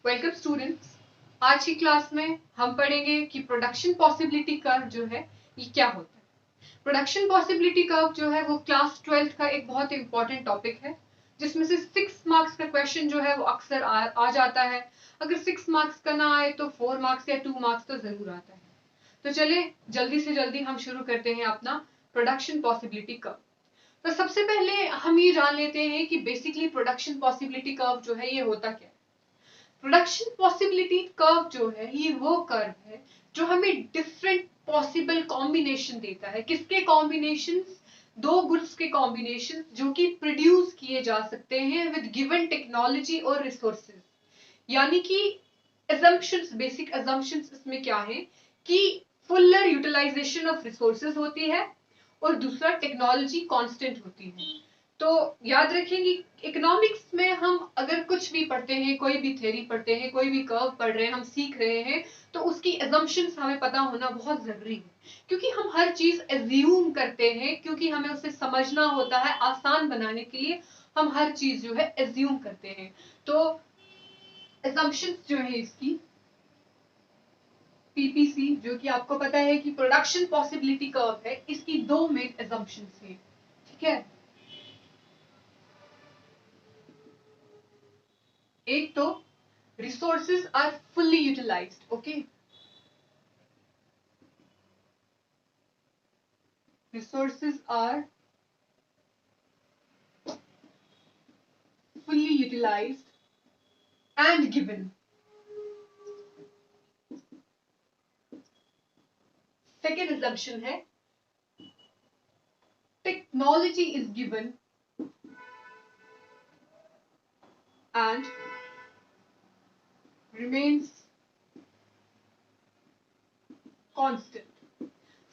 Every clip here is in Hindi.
Welcome students. आज की क्लास में हम पढ़ेंगे कि प्रोडक्शन पॉसिबिलिटी कर्व जो है ये क्या होता है। प्रोडक्शन पॉसिबिलिटी कर्व जो है वो क्लास 12th का एक बहुत इंपॉर्टेंट टॉपिक है, जिसमें से 6 मार्क्स का क्वेश्चन जो है वो अक्सर आ जाता है। अगर 6 मार्क्स का ना आए तो 4 मार्क्स या 2 मार्क्स तो जरूर आता है। तो चले जल्दी से जल्दी हम शुरू करते हैं अपना प्रोडक्शन पॉसिबिलिटी कर्व। तो सबसे पहले हम ये जान लेते हैं कि बेसिकली प्रोडक्शन पॉसिबिलिटी कर्व जो है ये होता क्या है। प्रोडक्शन पॉसिबिलिटी कर्व जो है ये वो कर्व है जो हमें डिफरेंट पॉसिबल कॉम्बिनेशन देता है। किसके कॉम्बिनेशन? दो गुड्स के कॉम्बिनेशन जो कि प्रोड्यूस किए जा सकते हैं विद गिवन टेक्नोलॉजी और रिसोर्सेज। यानी कि assumptions, बेसिक assumptions इसमें क्या है कि फुलर यूटिलाइजेशन ऑफ रिसोर्सेज होती है और दूसरा टेक्नोलॉजी कांस्टेंट होती है। तो याद रखेंगे इकोनॉमिक्स में हम अगर कुछ भी पढ़ते हैं, कोई भी थ्योरी पढ़ते हैं, कोई भी कर्व पढ़ रहे हैं, हम सीख रहे हैं, तो उसकी assumptions हमें पता होना बहुत जरूरी है। क्योंकि हम हर चीज एज्यूम करते हैं, क्योंकि हमें उसे समझना होता है आसान बनाने के लिए। हम हर चीज जो है एज्यूम करते हैं। तो assumptions जो है इसकी पीपीसी, जो कि आपको पता है कि प्रोडक्शन पॉसिबिलिटी कर्व है, इसकी दो मेन assumptions है। ठीक है, एक तो resources are fully utilized. Okay, resources are fully utilized and given. Second assumption है technology is given and remains constant.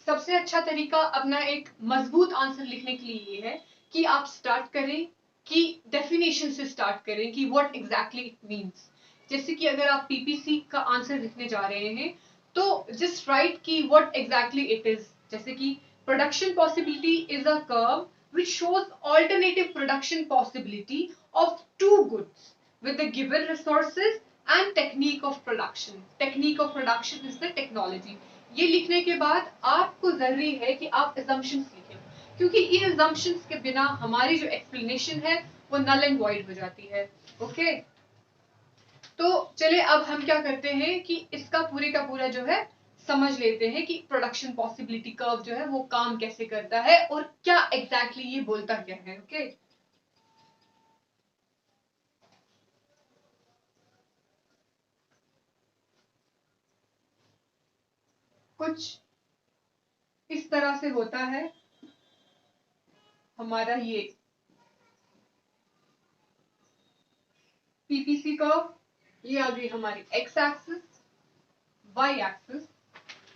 सबसे अच्छा तरीका अपना एक मजबूत आंसर लिखने के लिए ये है कि आप स्टार्ट करें कि डेफिनेशन से स्टार्ट करें कि व्हाट एग्जैक्टली इट मींस। जैसे कि अगर आप पीपीसी का आंसर लिखने जा रहे हैं तो जस्ट राइट कि व्हाट एग्जैक्टली इट इज। जैसे कि production possibility is a curve which shows alternative production possibility of two goods with the given resources and technique of production. Technique of production is the technology. ये लिखने के बाद आपको जरूरी है कि आप assumptions लिखें, क्योंकि इन assumptions के बिना हमारी जो explanation है वो null and void हो जाती है। ओके, तो चले अब हम क्या करते हैं कि इसका पूरे का पूरा जो है समझ लेते हैं कि प्रोडक्शन पॉसिबिलिटी कर्व जो है वो काम कैसे करता है और क्या एग्जैक्टली ये बोलता क्या है। ओके, कुछ इस तरह से होता है हमारा ये पीपीसी कर्व। ये आ गई हमारी एक्स एक्सिस, वाई एक्सिस।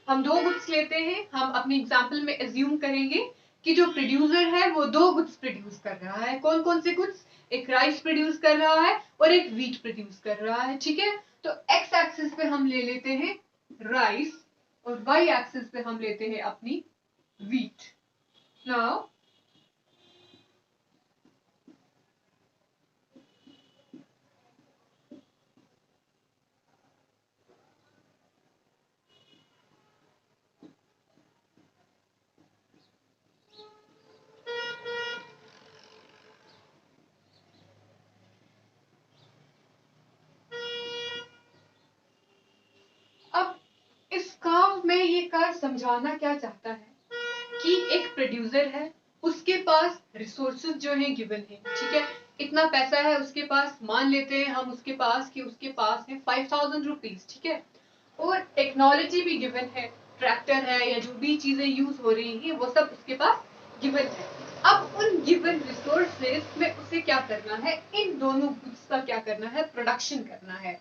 हम दो गुड्स लेते हैं, हम अपने एग्जाम्पल में एज्यूम करेंगे कि जो प्रोड्यूसर है वो दो गुड्स प्रोड्यूस कर रहा है। कौन कौन से गुड्स? एक राइस प्रोड्यूस कर रहा है और एक व्हीट प्रोड्यूस कर रहा है। ठीक है, तो एक्स एक्सिस पे हम ले लेते हैं राइस और वाई एक्सिस पे हम लेते हैं अपनी व्हीट। नाउ अब इस कर्व में ये कर्व समझाना क्या चाहता है कि एक प्रोड्यूसर है, उसके पास रिसोर्सेज जो है गिवन है। ठीक है, इतना पैसा है उसके पास, मान लेते हैं हम उसके पास कि उसके पास है 5000 रुपीज। ठीक है, और टेक्नोलॉजी भी गिवन है, ट्रैक्टर है या जो भी चीजें यूज हो रही हैं वो सब उसके पास गिवन है। अब उन गिवन रिसोर्सेज में उसे क्या करना है, इन दोनों गुड्स का क्या करना है, प्रोडक्शन करना है।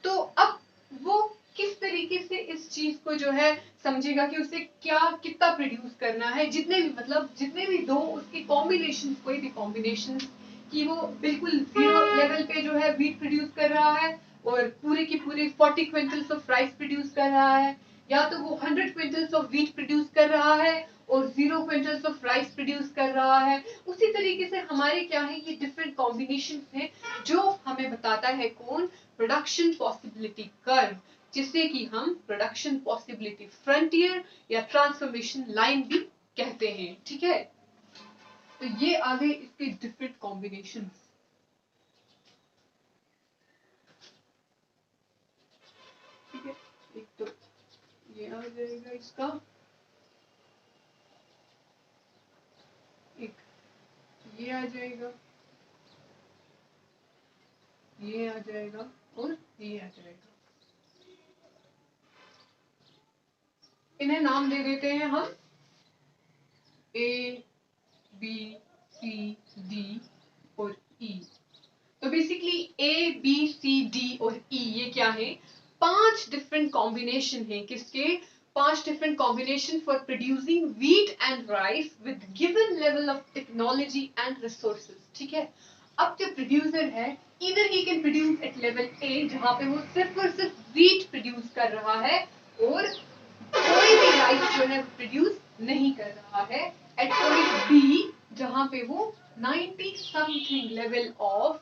तो अब वो किस तरीके से इस चीज को जो है समझेगा कि उसे क्या कितना प्रोड्यूस करना है। जितने भी मतलब जितने भी दो उसके कॉम्बिनेशन, कोई भी कॉम्बिनेशन, कि वो बिल्कुल जीरो लेवल पे जो है व्हीट प्रोड्यूस कर रहा है और पूरे की पूरे 40 क्विंटल्स ऑफ राइस प्रोड्यूस कर रहा है, या तो वो 100 क्विंटल्स ऑफ व्हीट प्रोड्यूस कर रहा है और 0 क्विंटल्स ऑफ राइस प्रोड्यूस कर रहा है। उसी तरीके से हमारे क्या है, ये डिफरेंट कॉम्बिनेशन हैं जो हमें बताता है कौन, प्रोडक्शन पॉसिबिलिटी कर्व, जिसे कि हम प्रोडक्शन पॉसिबिलिटी फ्रंटियर या ट्रांसफॉर्मेशन लाइन भी कहते हैं। ठीक है, तो ये आ गए इसके डिफरेंट कॉम्बिनेशंस। ठीक है, एक तो ये आ जाएगा इसका, एक ये आ जाएगा, ये आ जाएगा और ये आ जाएगा। इन्हें नाम दे देते हैं हम ए, बी, सी, डी और ई। तो बेसिकली ए, बी, सी, डी और ई ये क्या है, 5 डिफरेंट कॉम्बिनेशन है। किसके? 5 different combination for producing wheat and rice with given level of technology and resources. ठीक है, अब जो प्रोड्यूसर है, इधर he can produce at level A जहां पे वो सिर्फ और सिर्फ व्हीट प्रोड्यूस कर रहा है और कोई भी राइस जो है प्रोड्यूस नहीं कर रहा है। एट पॉइंट बी जहां पे वो 90 something level of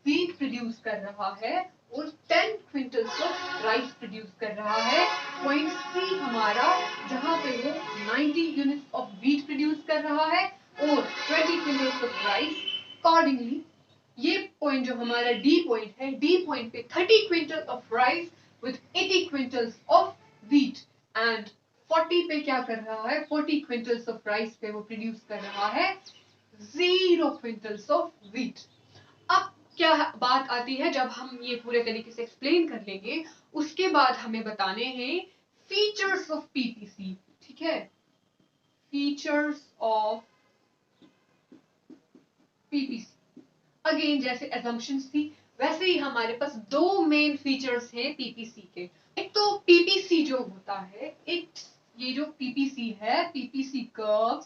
wheat produce कर रहा है और 10 क्विंटल्स ऑफ राइस प्रोड्यूस कर रहा है। पॉइंट सी हमारा जहां पे वो 90 यूनिट्स ऑफ व्हीट प्रोड्यूस कर रहा है और 20 क्विंटल्स ऑफ राइस। अकॉर्डिंगली ये पॉइंट जो हमारा डी पॉइंट है, डी पॉइंट पे 30 quintal of rice with 80 quintals of wheat and 40 पे क्या कर रहा है, 40 क्विंटल्स ऑफ राइस पे वो प्रोड्यूस कर रहा है 0 क्विंटल्स ऑफ व्हीट। अब क्या बात आती है, जब हम ये पूरे तरीके से एक्सप्लेन कर लेंगे उसके बाद हमें बताने हैं फीचर्स ऑफ पीपीसी। ठीक है, फीचर्स ऑफ पीपीसी। अगेन जैसे assumptions थी वैसे ही हमारे पास 2 मेन फीचर्स हैं पीपीसी के। एक तो पीपीसी जो होता है, एक ये जो पीपीसी है, पीपीसी कर्व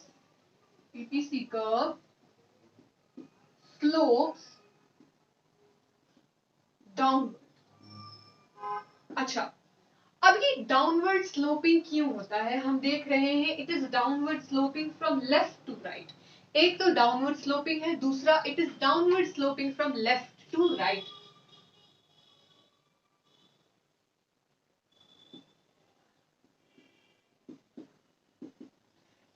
स्लोप्स डाउनवर्ड। अच्छा, अब ये डाउनवर्ड स्लोपिंग क्यों होता है, हम देख रहे हैं it is downward sloping from left to right. एक तो डाउनवर्ड स्लोपिंग है, दूसरा it is downward sloping from left to right.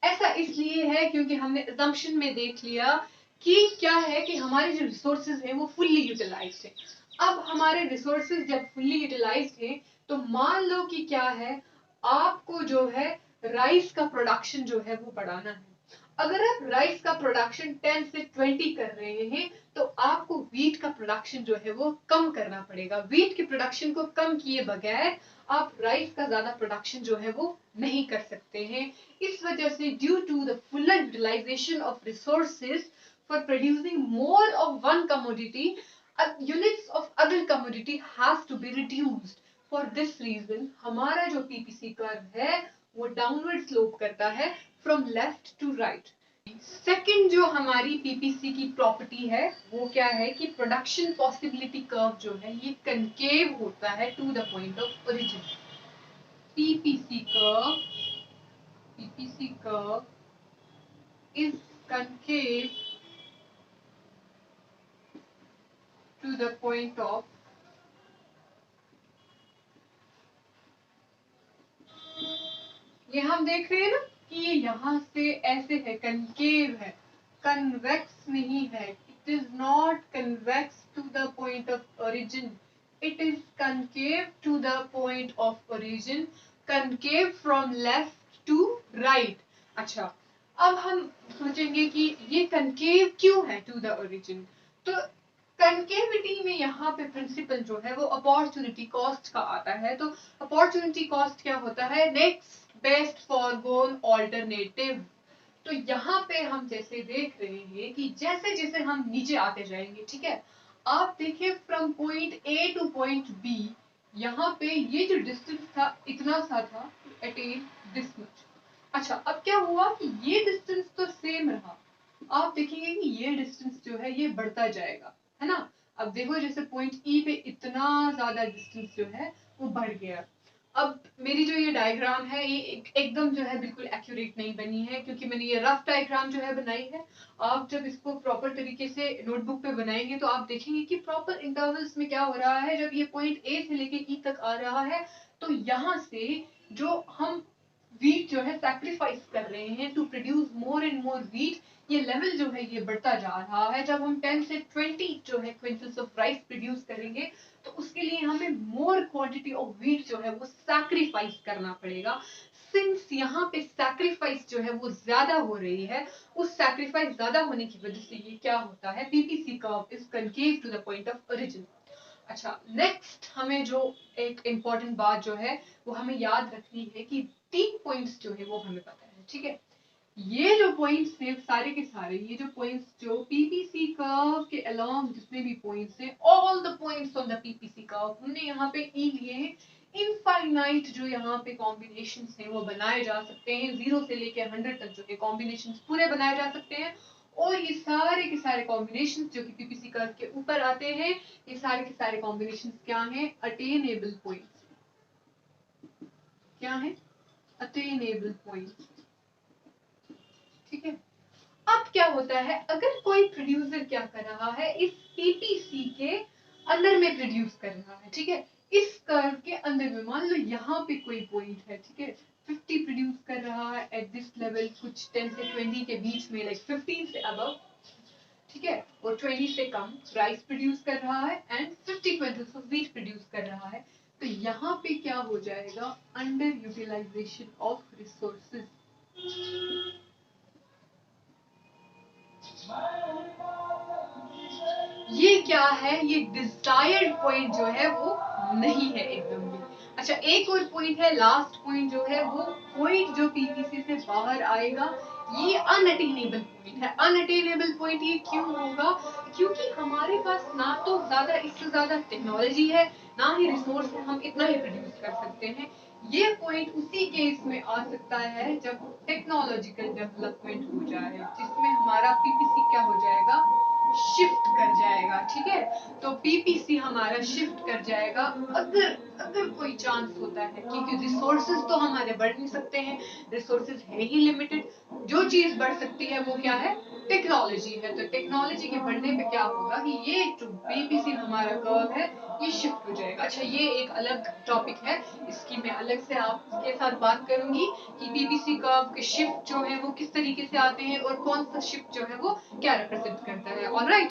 ऐसा इसलिए है क्योंकि हमने assumption में देख लिया कि क्या है कि हमारे जो रिसोर्सेज हैं वो फुल्ली यूटिलाइज्ड है। अब हमारे रिसोर्सेज जब फुल्ली यूटिलाइज्ड हैं तो मान लो कि क्या है, आपको जो है राइस का प्रोडक्शन जो है वो बढ़ाना है। अगर आप राइस का प्रोडक्शन 10 से 20 कर रहे हैं तो आपको व्हीट का प्रोडक्शन जो है वो कम करना पड़ेगा। व्हीट के प्रोडक्शन को कम किए बगैर आप राइस का ज्यादा प्रोडक्शन जो है वो नहीं कर सकते हैं। इस वजह से due to the fuller utilisation of resources for producing more of one commodity, units of other commodity has to be reduced. For this reason हमारा जो पीपीसी कर्व है वो डाउनवर्ड स्लोप करता है from left to right. Second जो हमारी पीपीसी की प्रॉपर्टी है वो क्या है कि प्रोडक्शन पॉसिबिलिटी कर्व जो है ये कनकेव होता है to the point of origin. PPC curve is concave to the point of ये हम देख रहे हैं ना कि ये यहां से ऐसे है, कनकेव है, कन्वेक्स नहीं है। It is not convex to the point of origin, it is concave to the point of origin, concave from left to right. अच्छा, अब हम सोचेंगे कि ये कनकेव क्यों है टू द ओरिजिन। तो कनकेविटी में यहाँ पे प्रिंसिपल जो है वो अपॉर्चुनिटी कॉस्ट का आता है। तो अपॉर्चुनिटी कॉस्ट क्या होता है, नेक्स्ट बेस्ट फॉरगोन ऑल्टरनेटिव। तो यहाँ पे हम जैसे देख रहे हैं कि जैसे जैसे हम नीचे आते जाएंगे, ठीक है, आप देखिए from point A to point B, यहाँ पे ये जो डिस्टेंस था इतना सा था, अटेन दिस मच। अच्छा, अब क्या हुआ कि ये डिस्टेंस तो सेम रहा, आप देखेंगे कि ये डिस्टेंस जो है ये बढ़ता जाएगा, है ना। अब देखो जैसे पॉइंट ई पे इतना ज्यादा डिस्टेंस जो है वो बढ़ गया। अब मेरी जो ये डायग्राम है ये एकदम जो है बिल्कुल एक्यूरेट नहीं बनी है, क्योंकि मैंने ये रफ डायग्राम जो है बनाई है। आप जब इसको प्रॉपर तरीके से नोटबुक पे बनाएंगे तो आप देखेंगे कि प्रॉपर इंटरवल्स में क्या हो रहा है। जब ये पॉइंट ए से लेके ई तक आ रहा है तो यहाँ से जो हम वीट जो है सैक्रिफाइस कर रहे हैं to produce more and more wheat, ये लेवल जो है ये बढ़ता जा रहा है। जब हम 10 से 20 जो है क्विंटल्स ऑफ राइस प्रोड्यूस करेंगे तो उसके लिए हमें मोर क्वांटिटी ऑफ वीट जो है वो सैक्रिफाइस करना पड़ेगा। सिंस यहाँ पे सैक्रिफाइस जो है वो ज्यादा हो रही है, उस सैक्रिफाइस ज्यादा होने की वजह से ये क्या होता है, PPC curve is concave to the point of origin. अच्छा, नेक्स्ट हमें जो एक इम्पॉर्टेंट बात जो है वो हमें याद रखनी है कि 3 पॉइंट्स जो है वो हमें पता है, ठीक है। ये जो पॉइंट्स हैं सारे के सारे, ये जो पॉइंट्स जो पीपीसी कर्व के अलोंग जितने भी पॉइंट्स हैं, all the points on the PPC curve हमने यहाँ पे ई लिए हैं। इनफाइनाइट जो यहाँ पे कॉम्बिनेशंस हैं वो बनाए जा सकते हैं, 0 से लेके 100 तक जो है कॉम्बिनेशंस पूरे बनाए जा सकते हैं। और ये सारे के सारे कॉम्बिनेशंस जो कि पीपीसी कर्व के ऊपर आते हैं, ये सारे के सारे कॉम्बिनेशंस क्या हैं, अटेनेबल पॉइंट्स। क्या है, अटेनेबल पॉइंट्स, ठीक है। अब क्या होता है, अगर कोई प्रोड्यूसर क्या कर रहा है, इस पीपीसी के अंदर में प्रोड्यूस कर रहा है, ठीक है, इस कर्व के अंदर में मान लो यहाँ पे कोई पॉइंट है, ठीक है, 50 प्रोड्यूस कर रहा है एट दिस लेवल, कुछ 10 से 20 के बीच में, लाइक 15 से अबव, ठीक है, और 20 से कम राइस प्रोड्यूस कर रहा है and 50 quintals of wheat produce कर रहा है। तो यहाँ पे क्या हो जाएगा, अंडर यूटिलाइजेशन ऑफ रिसोर्सेज। ये क्या है, ये डिजायर्ड पॉइंट जो है वो नहीं है एकदम भी। अच्छा, एक और पॉइंट है, लास्ट पॉइंट जो है वो पॉइंट जो पीपीसी से बाहर आएगा, ये अनअटेनेबल पॉइंट है। अनअटेनेबल पॉइंट ये क्यों होगा, क्योंकि हमारे पास ना तो ज्यादा इससे ज्यादा टेक्नोलॉजी है, ना ही रिसोर्स है, हम इतना ही प्रोड्यूस कर सकते हैं। ये पॉइंट उसी केस में आ सकता है जब टेक्नोलॉजिकल डेवलपमेंट हो जाए, जिसमें हमारा पीपीसी क्या हो जाएगा, शिफ्ट कर जाएगा, ठीक है। तो पीपीसी हमारा शिफ्ट कर जाएगा अगर अगर कोई चांस होता है, क्योंकि रिसोर्सेज तो हमारे बढ़ नहीं सकते हैं, रिसोर्सेज है ही लिमिटेड। जो चीज बढ़ सकती है वो क्या है, टेक्नोलॉजी है। तो टेक्नोलॉजी के बढ़ने पे क्या होगा कि ये जो पीपीसी हमारा कर्व है ये शिफ्ट हो जाएगा। अच्छा, ये एक अलग टॉपिक है, इसकी मैं अलग से आपके साथ बात करूंगी कि पीपीसी कर्व के शिफ्ट जो है वो किस तरीके से आते हैं और कौन सा शिफ्ट जो है वो क्या रिप्रेजेंट करता है। ऑलराइट।